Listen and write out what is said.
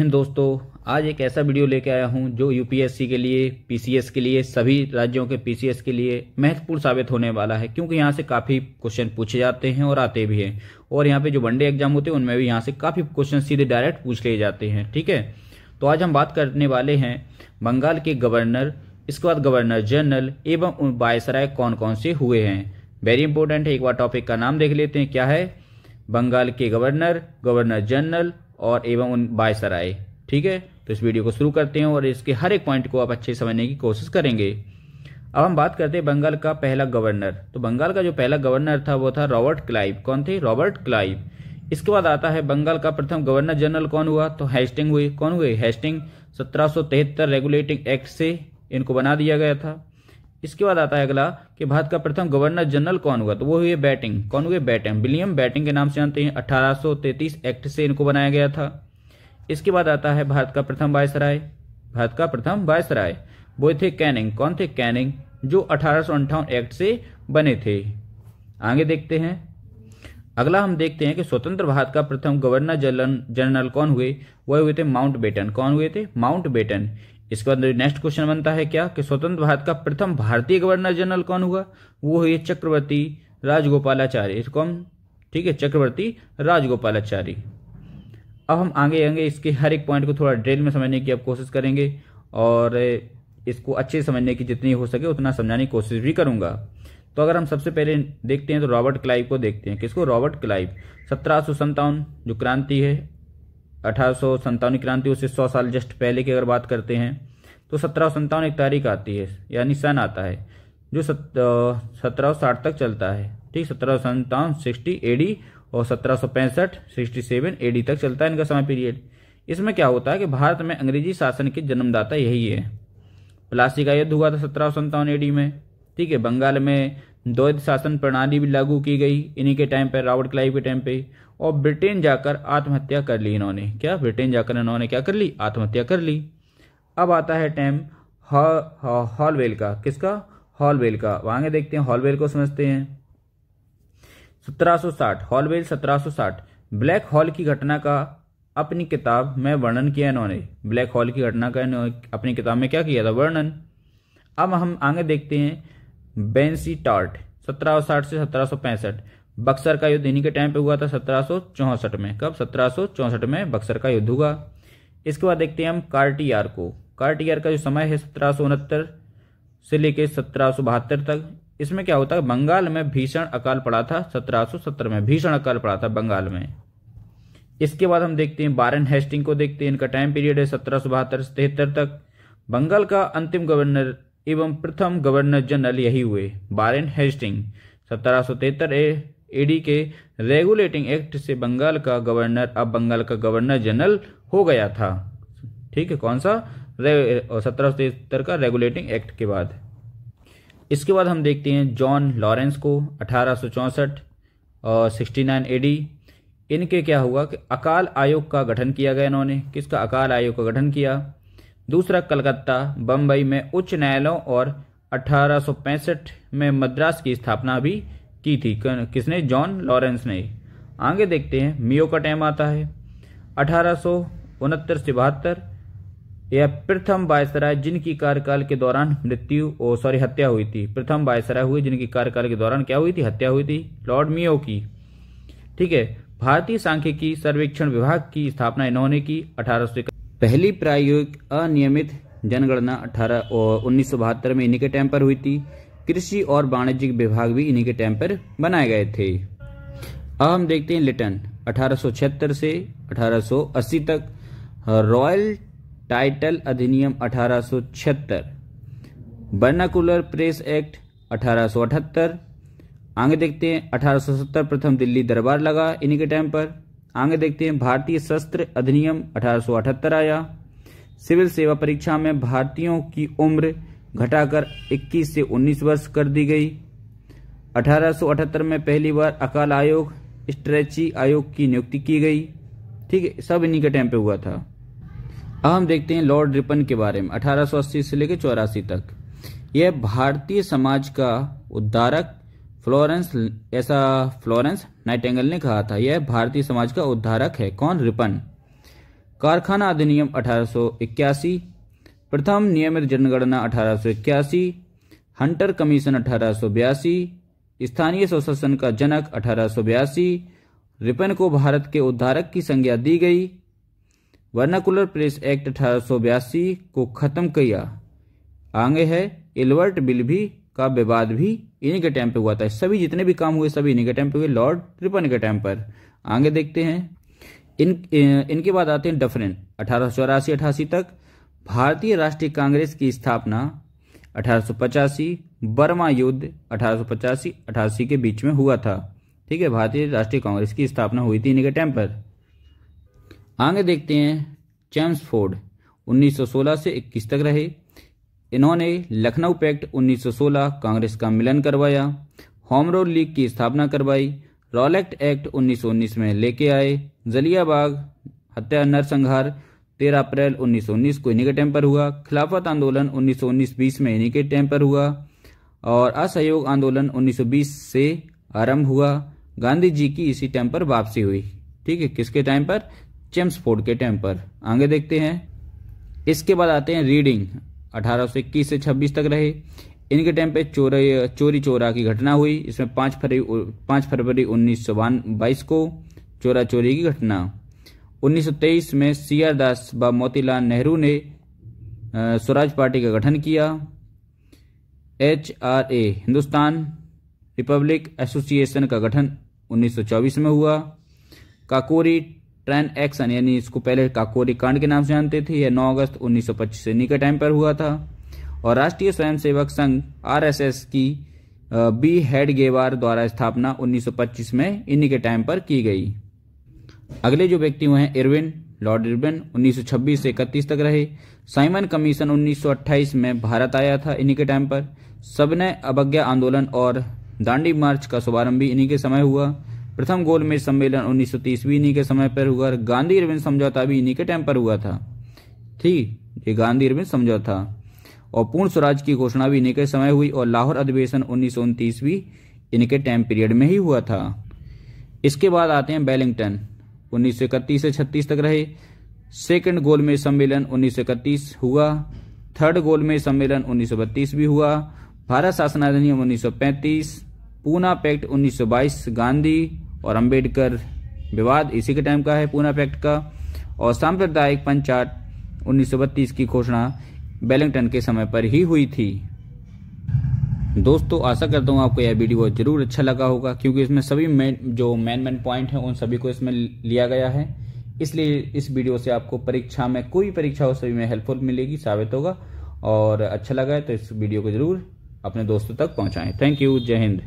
दोस्तों, आज एक ऐसा वीडियो लेके आया हूं जो यूपीएससी के लिए, पीसीएस के लिए, सभी राज्यों के पीसीएस के लिए महत्वपूर्ण साबित होने वाला है, क्योंकि यहां से काफ़ी क्वेश्चन पूछे जाते हैं और आते भी हैं। और यहां पे जो वनडे एग्जाम होते हैं उनमें भी यहां से काफ़ी क्वेश्चन सीधे डायरेक्ट पूछ लिए जाते हैं। ठीक है, तो आज हम बात करने वाले हैं बंगाल के गवर्नर, इसके बाद गवर्नर जनरल एवं वायसराय कौन कौन से हुए हैं। वेरी इंपॉर्टेंट है, एक बार टॉपिक का नाम देख लेते हैं। क्या है? बंगाल के गवर्नर, गवर्नर जनरल और एवं उन वायसराय। ठीक है, तो इस वीडियो को शुरू करते हैं और इसके हर एक पॉइंट को आप अच्छे समझने की कोशिश करेंगे। अब हम बात करते हैं बंगाल का पहला गवर्नर। तो बंगाल का जो पहला गवर्नर था वो था रॉबर्ट क्लाइव। कौन थे? Robert Clive. इसके बाद आता है बंगाल का प्रथम गवर्नर जनरल कौन हुआ? तो हेस्टिंग हुए। कौन हुए? हेस्टिंग। 1773 रेगुलेटिंग एक्ट से इनको बना दिया गया था। इसके बाद आता है अगला कि भारत का प्रथम गवर्नर जनरल कौन हुआ? तो वो हुए बैटिंग। कौन हुए? बैटिंग। विलियम बैटिंग के नाम से जानते हैं। 1833 एक्ट से इनको बनाया गया था। इसके बाद आता है भारत का प्रथम वायसराय। भारत का प्रथम वायसराय वो थे कैनिंग। कौन थे? कैनिंग, जो 1858 एक्ट से बने थे। आगे देखते हैं। अगला हम देखते हैं कि स्वतंत्र भारत का प्रथम गवर्नर जनरल कौन हुए? वह हुए थे माउंट बेटन। कौन हुए थे? Mountbatten. इसके बाद नेक्स्ट क्वेश्चन बनता है क्या कि स्वतंत्र भारत का प्रथम भारतीय गवर्नर जनरल कौन हुआ? वो हुए चक्रवर्ती राजगोपालाचारी। कौन? ठीक है, चक्रवर्ती राजगोपालाचारी। अब हम आगे इसके हर एक पॉइंट को थोड़ा डिटेल में समझने की अब कोशिश करेंगे और इसको अच्छे समझने की जितनी हो सके उतना समझाने की कोशिश भी करूंगा। तो अगर हम सबसे पहले देखते हैं तो रॉबर्ट क्लाइव को देखते हैं। किसको? Robert Clive. 1757 जो क्रांति है, 1857 क्रांति, उससे 100 साल जस्ट पहले की अगर बात करते हैं तो 1757 एक तारीख आती है, यानी सन आता है जो 1760 तक चलता है। ठीक, 1757 60 एडी और 1765 67 एडी तक चलता है इनका समय पीरियड। इसमें क्या होता है कि भारत में अंग्रेजी शासन के जन्मदाता यही है। प्लासी का युद्ध हुआ था 1757 एडी में। ठीक है, बंगाल में द्वैध शासन प्रणाली भी लागू की गई इन्हीं के टाइम पर, रॉबर्ट क्लाइव के टाइम पे। और ब्रिटेन जाकर आत्महत्या कर ली इन्होंने। क्या? ब्रिटेन जाकर इन्होंने क्या कर ली? आत्महत्या कर ली। अब आता है टाइम हॉलवेल का। किसका? हॉलवेल का। आगे देखते हैं, हॉलवेल को समझते हैं। 1760 हॉलवेल 1760 ब्लैक हॉल की घटना का अपनी किताब में वर्णन किया इन्होंने। ब्लैक हॉल की घटना का अपनी किताब में क्या किया था? वर्णन। अब हम आगे देखते हैं बेंसी टार्ट 1760 से 1765। बक्सर का युद्ध इन्हीं के टाइम पे हुआ था 1764 में। कब? 1764 में बक्सर का युद्ध हुआ। इसके बाद देखते हैं हम कार्टियार को। कार्टियार का जो समय है 1769 से लेकर 1772 तक। इसमें क्या होता है? बंगाल में भीषण अकाल पड़ा था 1770 में। भीषण अकाल पड़ा था बंगाल में। इसके बाद हम देखते हैं वारेन हेस्टिंग को देखते हैं। इनका टाइम पीरियड है 1772 से 73 तक। बंगाल का अंतिम गवर्नर एवं प्रथम गवर्नर जनरल यही हुए, वारेन हेस्टिंग। 1773 एडी के रेगुलेटिंग एक्ट से बंगाल का गवर्नर अब बंगाल का गवर्नर जनरल हो गया था। ठीक है, कौन सा? 1773 का रेगुलेटिंग एक्ट के बाद। इसके बाद हम देखते हैं जॉन लॉरेंस को 1864 और 69 एडी। इनके क्या हुआ कि अकाल आयोग का गठन किया गया इन्होंने। किसका? अकाल आयोग का गठन किया। दूसरा, कलकत्ता बम्बई में उच्च न्यायालयों और 1865 में मद्रास की स्थापना भी की थी। किसने? जॉन लॉरेंस ने। आगे देखते हैं मियो का टाइम आता है 1869 से 72। यह प्रथम वायसराय जिनकी कार्यकाल के दौरान हत्या हुई थी। प्रथम वायसराय हुए जिनकी कार्यकाल के दौरान क्या हुई थी? हत्या हुई थी, लॉर्ड मियो की। ठीक है, भारतीय सांख्यिकी सर्वेक्षण विभाग की स्थापना इन्होंने की 1800। पहली प्रायोगिक अनियमित जनगणना 1972 में इन्हीं के टाइम पर हुई थी। कृषि और वाणिज्यिक विभाग भी इन्हीं के टाइम पर बनाए गए थे। अब हम देखते हैं लिटन 1876 से 1880 तक। रॉयल टाइटल अधिनियम 1876। Vernacular press act 1878। आगे देखते हैं 1870 प्रथम दिल्ली दरबार लगा इन्हीं के टाइम पर। आगे देखते हैं भारतीय शस्त्र अधिनियम 1878 आया। सिविल सेवा परीक्षा में भारतीयों की उम्र घटाकर 21 से 19 वर्ष कर दी गई। 1878 में पहली बार अकाल आयोग, स्ट्रेची आयोग की नियुक्ति की गई। ठीक है, सब इन्हीं के टाइम पे हुआ था। अब हम देखते हैं लॉर्ड रिपन के बारे में 1880 से लेकर 84 तक। यह भारतीय समाज का उद्धारक फ्लोरेंस नाइटिंगेल ने कहा था। यह भारतीय समाज का उद्धारक है। कौन? रिपन। कारखाना अधिनियम 1881, प्रथम नियमित जनगणना 1881, हंटर कमीशन 1882, स्थानीय स्वशासन का जनक 1882, रिपन को भारत के उद्धारक की संज्ञा दी गई, वर्नाकुलर प्रेस एक्ट 1882 को खत्म किया। आगे है एल्बर्ट बिल भी का विवाद भी इन्हीं के टाइम पे हुआ था। सभी जितने भी काम हुए सभी इन्हीं के टाइम पे हुए, लॉर्ड रिपन के टाइम पर। आगे देखते हैं इनके बाद आते हैं डफरिन 1884-88 तक। भारतीय राष्ट्रीय कांग्रेस की स्थापना 1885, बर्मा युद्ध 1885-88 के बीच में हुआ था। ठीक है, भारतीय राष्ट्रीय कांग्रेस की स्थापना हुई थी इन्हीं के टाइम पर। आगे देखते हैं चेम्सफोर्ड 1916 से 21 तक रहे। इन्होंने लखनऊ पैक्ट 1916 कांग्रेस का मिलन करवाया, होम रूल लीग की स्थापना करवाई, रॉलेक्ट एक्ट 1919 में लेके आए, जलियाबाग हत्या नरसंहार 13 अप्रैल 1919 को इन्हीं के टाइम पर हुआ, खिलाफत आंदोलन 1919-20 में इन्हीं के टाइम पर हुआ और असहयोग आंदोलन 1920 से आरंभ हुआ। गांधी जी की इसी टाइम पर वापसी हुई। ठीक है, किसके टाइम पर? चेम्सफोर्ड के टाइम पर। आगे देखते हैं। इसके बाद आते हैं रीडिंग 1821 से 26 तक रहे। इनके टाइम पे चोरी चोरा की घटना हुई। इसमें 5 फरवरी 1922 को चोरा चोरी की घटना। 1923 में CR दास व मोतीलाल नेहरू ने स्वराज पार्टी का गठन किया। HRA हिंदुस्तान रिपब्लिक एसोसिएशन का गठन 1924 में हुआ। काकोरी ट्रेन एक्शन यानी इसको पहले काकोरी कांड के नाम से जानते थे, यह 9 अगस्त 1925 से इन्हीं के टाइम पर हुआ था। और राष्ट्रीय स्वयंसेवक संघ RSS की बी हेडगेवार द्वारा स्थापना 1925 में इन्हीं के टाइम पर की गई। अगले जो व्यक्ति हुए हैं इरविन, लॉर्ड इरविन 1926 से 31 तक रहे। साइमन कमीशन 1928 में भारत आया था इन्हीं के टाइम पर। सविनय अवज्ञा आंदोलन और दांडी मार्च का शुभारंभ भी इन्हीं के समय हुआ। प्रथम गोलमेज सम्मेलन 1930 भी इन्हीं के समय पर हुआ। गांधी इरविन समझौता भी इन्हीं के टाइम पर हुआ था। ठीक, ये गांधी इरविन समझौता। और पूर्ण स्वराज की घोषणा भी इन्हीं के समय हुई और लाहौर अधिवेशन 1929 भी इन्हीं के टाइम पीरियड में ही हुआ था। इसके बाद आते हैं वेलिंगटन 1931 से 36 तक रहे। सेकंड गोलमेज सम्मेलन 1931 हुआ। थर्ड गोलमेज सम्मेलन 1932 भी हुआ। भारत शासन अधिनियम 1935, पूना पैक्ट 1922, गांधी और अंबेडकर विवाद इसी के टाइम का है पूना पैक्ट का। और सांप्रदायिक पंचायत 1932 की घोषणा वेलिंगटन के समय पर ही हुई थी। दोस्तों आशा करता हूँ आपको यह वीडियो जरूर अच्छा लगा होगा, क्योंकि इसमें सभी मेन पॉइंट हैं उन सभी को इसमें लिया गया है। इसलिए इस वीडियो से आपको परीक्षा में कोई भी परीक्षा हो सभी में हेल्पफुल मिलेगी, साबित होगा। और अच्छा लगा है तो इस वीडियो को जरूर अपने दोस्तों तक पहुंचाएं। थैंक यू, जय हिंद।